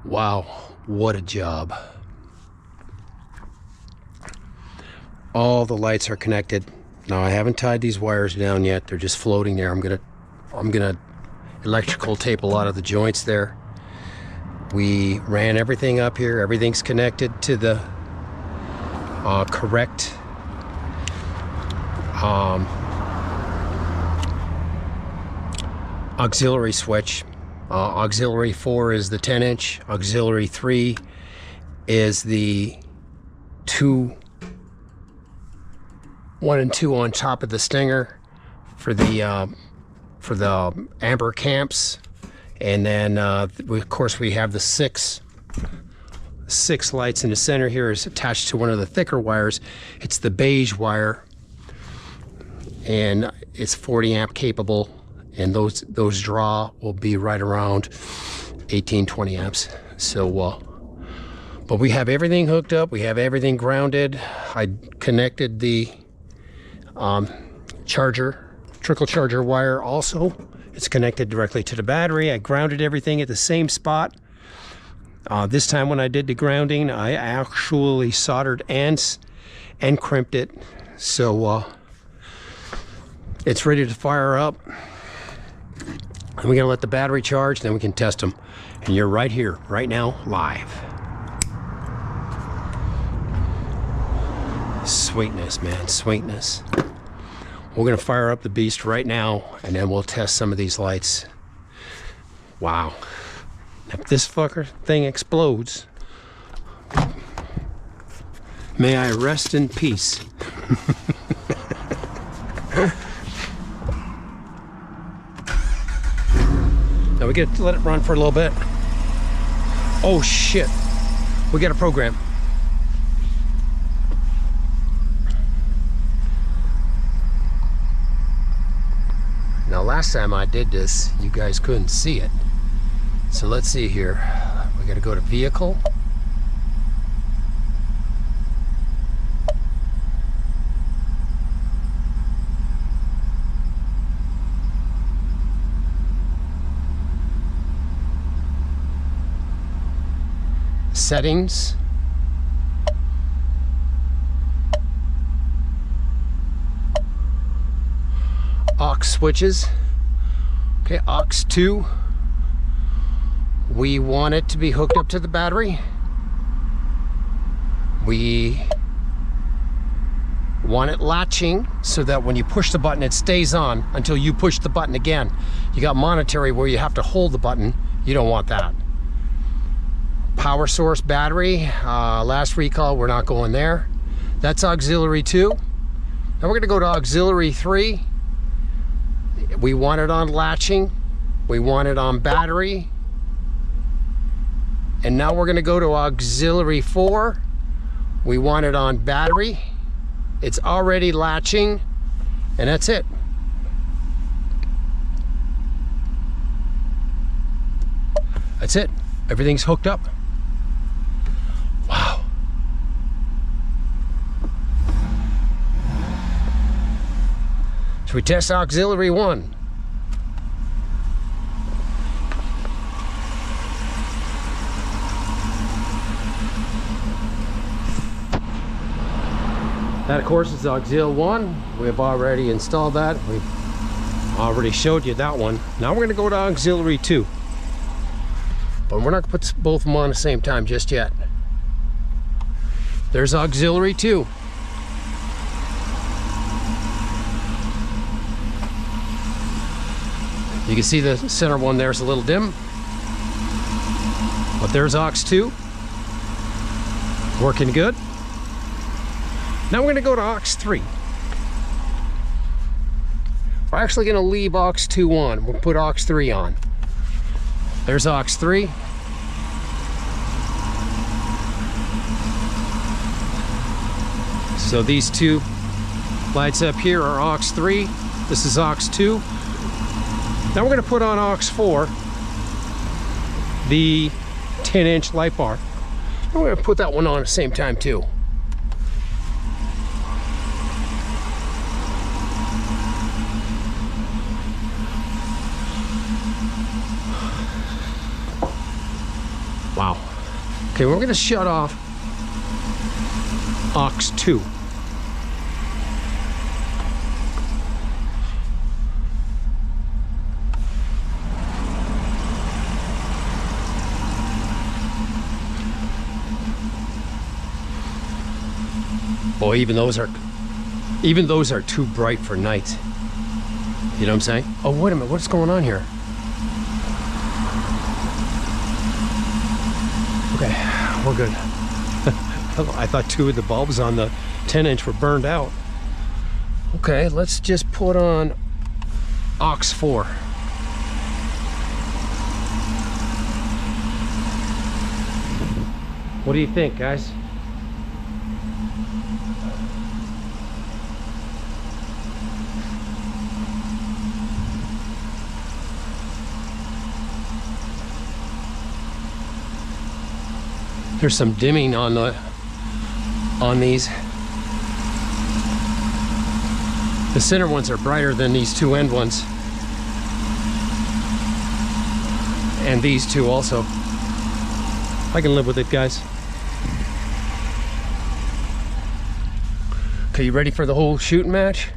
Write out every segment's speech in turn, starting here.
Wow, what a job. All the lights are connected. Now I haven't tied these wires down yet. They're just floating there. I'm gonna electrical tape a lot of the joints there. We ran everything up here. Everything's connected to the correct auxiliary switch. Auxiliary 4 is the 10-inch. Auxiliary 3 is the 1 and 2 on top of the stinger for the amber camps. And then of course we have the six lights in the center here is attached to one of the thicker wires. It's the beige wire, and it's 40 amp capable, and those draw will be right around 18-20 amps. So but we have everything hooked up, we have everything grounded. I connected the trickle charger wire also. It's connected directly to the battery. I grounded everything at the same spot. This time when I did the grounding, I actually soldered and crimped it. So it's ready to fire up. And we're gonna let the battery charge, then we can test them. And you're right here, right now, live. Sweetness, man, sweetness. We're gonna fire up the beast right now, and then we'll test some of these lights. Wow. If this fucker thing explodes, may I rest in peace. Now we get to let it run for a little bit. Oh shit, we got a program. Now last time I did this, you guys couldn't see it. So let's see here. We gotta go to vehicle. Settings. Aux switches. Okay, aux 2. We want it to be hooked up to the battery. We want it latching so that when you push the button, it stays on until you push the button again. You got monetary where you have to hold the button. You don't want that. Power source battery. Last recall, we're not going there. That's auxiliary 2. Now we're gonna go to auxiliary 3. We want it on latching. We want it on battery. And now we're gonna go to auxiliary 4. We want it on battery. It's already latching, and that's it. That's it. Everything's hooked up. Wow. Should we test auxiliary 1? That, of course, is auxiliary 1. We've already installed that. We've already showed you that one. Now we're going to go to auxiliary 2. But we're not going to put both of them on at the same time just yet. There's auxiliary 2. You can see the center one there's a little dim. But there's aux 2. Working good. Now we're going to go to aux 3. We're actually going to leave aux 2 on. We'll put aux 3 on. There's aux 3. So these two lights up here are aux 3. This is aux 2. Now we're going to put on aux 4, the 10-inch light bar. And we're going to put that one on at the same time too. Wow. Okay, we're gonna shut off aux 2. Boy, even those are too bright for night. You know what I'm saying? Oh, wait a minute, what's going on here? Okay, we're good. I thought 2 of the bulbs on the 10-inch were burned out. Okay, let's just put on aux 4. What do you think, guys? There's some dimming on these. The center ones are brighter than these 2 end ones. And these 2 also. I can live with it, guys. Okay, you ready for the whole shooting match?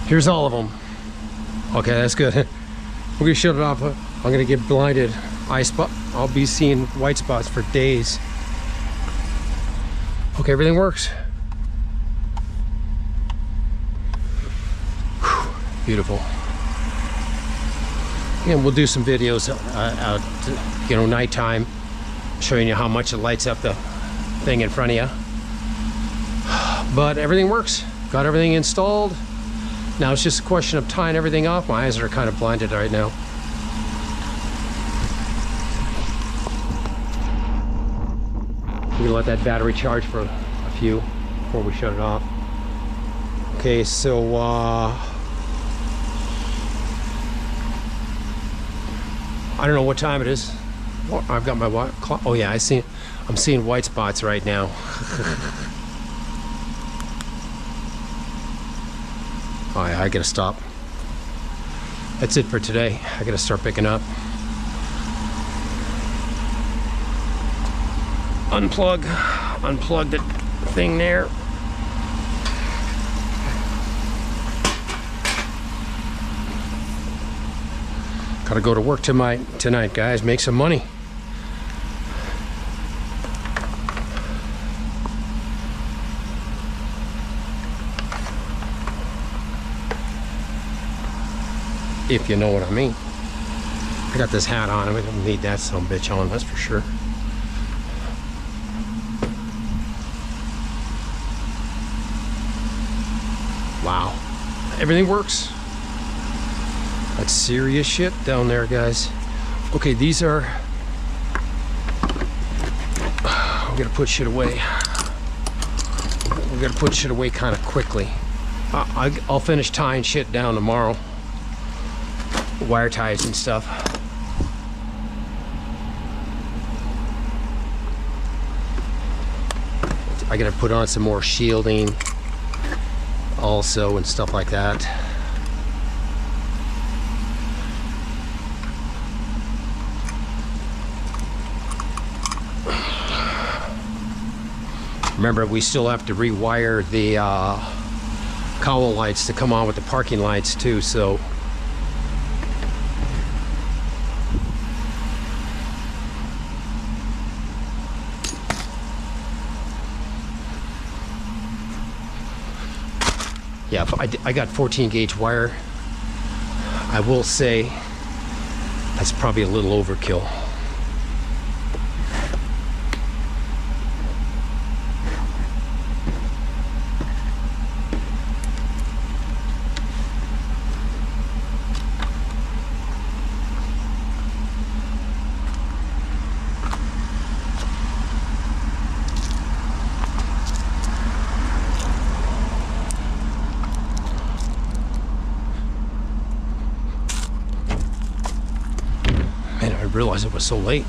Here's all of them. Okay, that's good. We're gonna shut it off. I'm gonna get blinded. I'll be seeing white spots for days. Okay, everything works. Whew, beautiful. And we'll do some videos out, you know, nighttime, showing you how much it lights up the thing in front of you. But everything works. Got everything installed. Now it's just a question of tying everything off. My eyes are kind of blinded right now. We're gonna let that battery charge for a few before we shut it off. Okay, so I don't know what time it is. Oh, I've got my clock. Oh yeah, I'm seeing white spots right now. I gotta stop. That's it for today. I gotta start picking up. Unplug the thing there. Gotta go to work tonight, guys. Make some money. If you know what I mean. I got this hat on. I don't need that son of a bitch on, that's for sure. Wow. Everything works. That's serious shit down there, guys. Okay, these are... I'm gonna put shit away. We're gonna put shit away kind of quickly. I'll finish tying shit down tomorrow. Wire ties and stuff. I gotta put on some more shielding also and stuff like that. Remember, we still have to rewire the cowl lights to come on with the parking lights too, so yeah, I got 14 gauge wire. I will say that's probably a little overkill. Man, I didn't realize it was so late.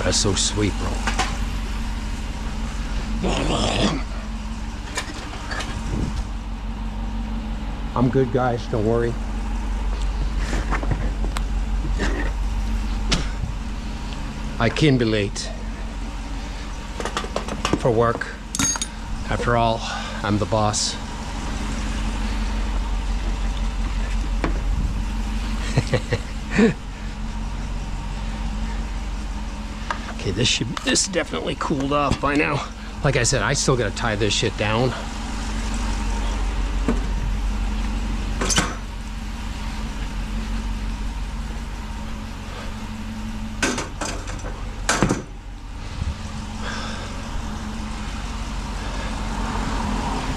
That's so sweet, bro. I'm good, guys, don't worry. I can be late for work. After all, I'm the boss. Okay, this definitely cooled off by now. Like I said, I still gotta tie this shit down.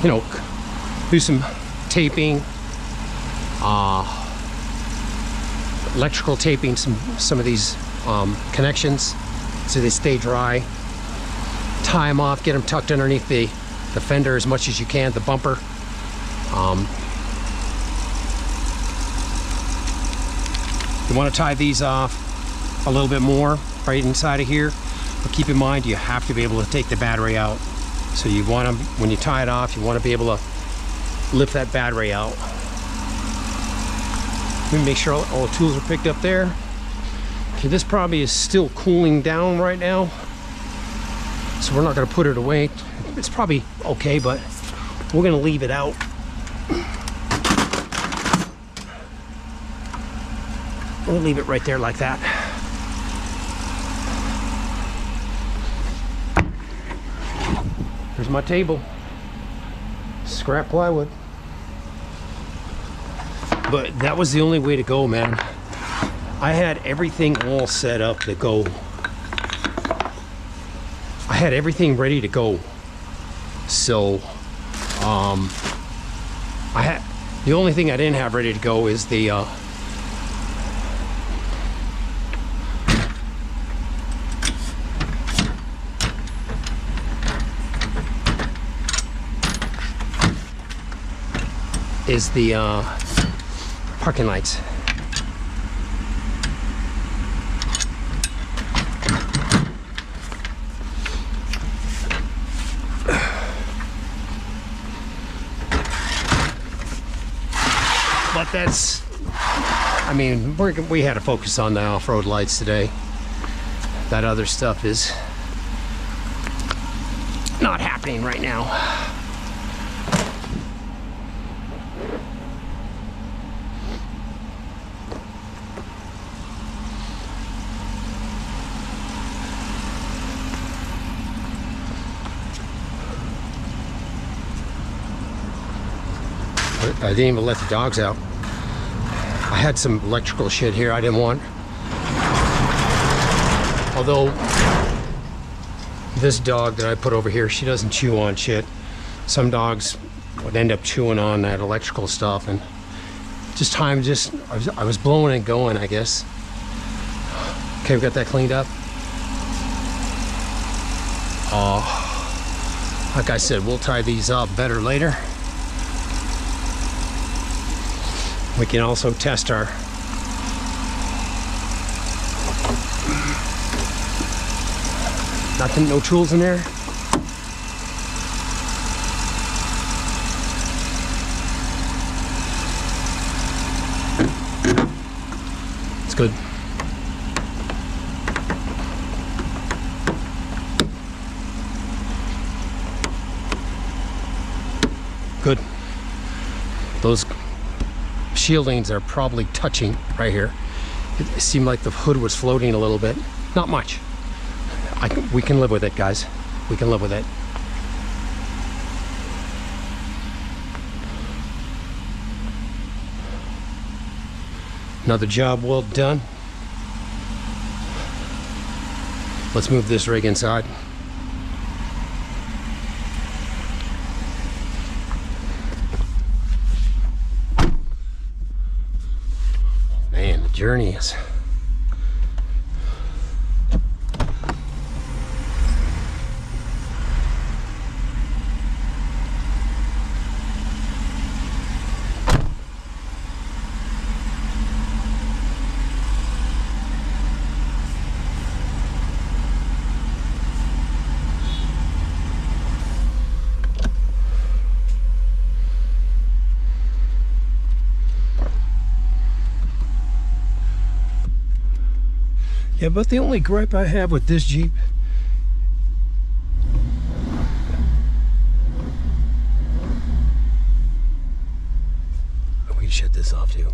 You know, do some taping, electrical taping some of these connections so they stay dry. Tie them off, get them tucked underneath the fender as much as you can, the bumper. You want to tie these off a little bit more right inside of here, but keep in mind you have to be able to take the battery out. So you want to, when you tie it off, you want to be able to lift that battery out. Let me make sure all the tools are picked up there. Okay, this probably is still cooling down right now, so we're not going to put it away. It's probably okay, but we're going to leave it out. We'll leave it right there like that. Here's my table. Scrap plywood. But that was the only way to go, man. I had everything all set up to go. I had everything ready to go. So, the only thing I didn't have ready to go is the parking lights. But that's, I mean, we had to focus on the off-road lights today. That other stuff is not happening right now. I didn't even let the dogs out. I had some electrical shit here I didn't want. Although this dog that I put over here, she doesn't chew on shit. Some dogs would end up chewing on that electrical stuff, and I was blowing and going, I guess. Okay, we got that cleaned up. Like I said, we'll tie these up better later. We can also test our nothing, no tools in there. It's good. Good. Those shieldings are probably touching right here. It seemed like the hood was floating a little bit. Not much. We can live with it, guys. We can live with it. Another job well done. Let's move this rig inside. Man, the journey is... Yeah, but the only gripe I have with this Jeep, we can shut this off too.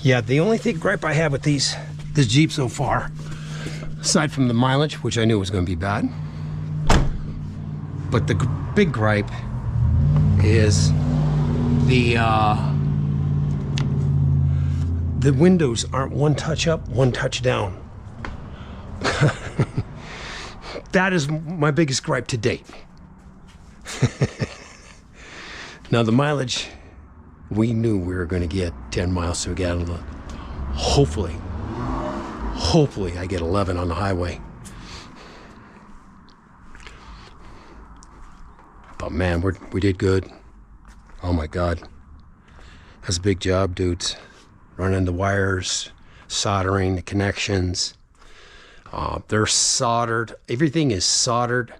Yeah, the only gripe I have with this Jeep so far, aside from the mileage, which I knew was going to be bad, but the big gripe is the windows aren't one touch up, one touch down. That is my biggest gripe to date. Now the mileage, we knew we were going to get 10 miles to a gallon. Hopefully I get 11 on the highway. But man, we did good. Oh my God. That's a big job, dudes. Running the wires, soldering the connections. They're soldered. Everything is soldered.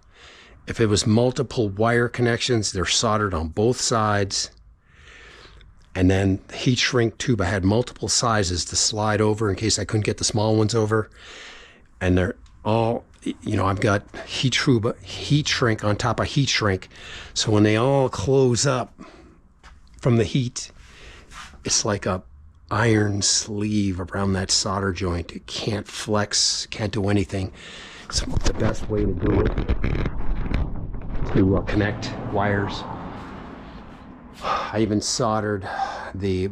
If it was multiple wire connections, they're soldered on both sides. And then the heat shrink tube, I had multiple sizes to slide over in case I couldn't get the small ones over. And they're all, you know, I've got heat shrink on top of heat shrink. So when they all close up from the heat, it's like a iron sleeve around that solder joint. It can't flex, can't do anything. It's the best way to do it, to connect wires. I even soldered the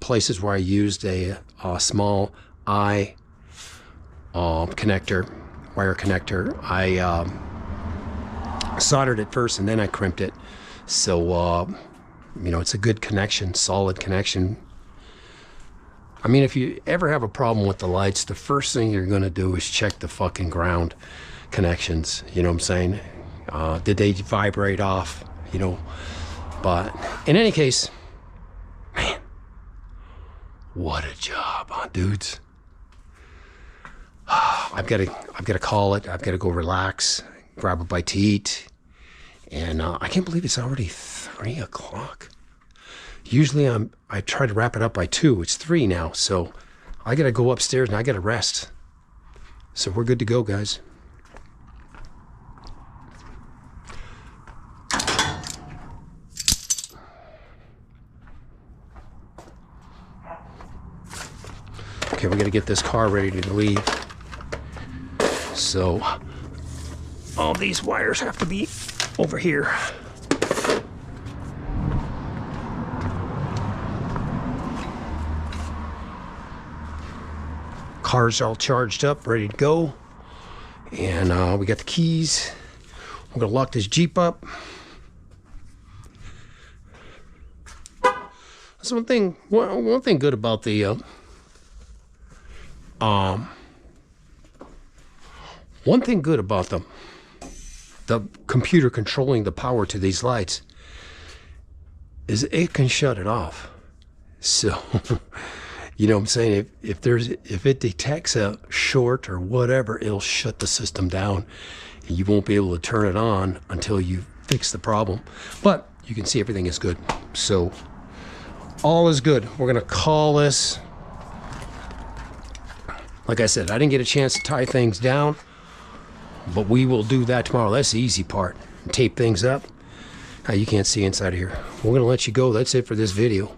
places where I used a small eye connector, wire connector. I soldered it first and then I crimped it. So, you know, it's a good connection, solid connection. I mean, if you ever have a problem with the lights, the first thing you're going to do is check the fucking ground connections. You know what I'm saying? Did they vibrate off? You know? But in any case, man, what a job, huh, dudes? I've got to call it. I've got to go relax, grab a bite to eat, and I can't believe it's already 3 o'clock. Usually I try to wrap it up by 2. It's 3 now, so I got to go upstairs and I got to rest. So we're good to go, guys. Okay, we got to get this car ready to leave. So all these wires have to be over here. Car's all charged up, ready to go. And we got the keys. We're gonna lock this Jeep up. That's one thing good about the one thing good about the computer controlling the power to these lights is it can shut it off. So, you know what I'm saying? If it detects a short or whatever, it'll shut the system down. And you won't be able to turn it on until you fix the problem. But you can see everything is good. So all is good. We're gonna call this. Like I said, I didn't get a chance to tie things down, but we will do that tomorrow. That's the easy part. Tape things up. You can't see inside of here. We're gonna let you go. That's it for this video.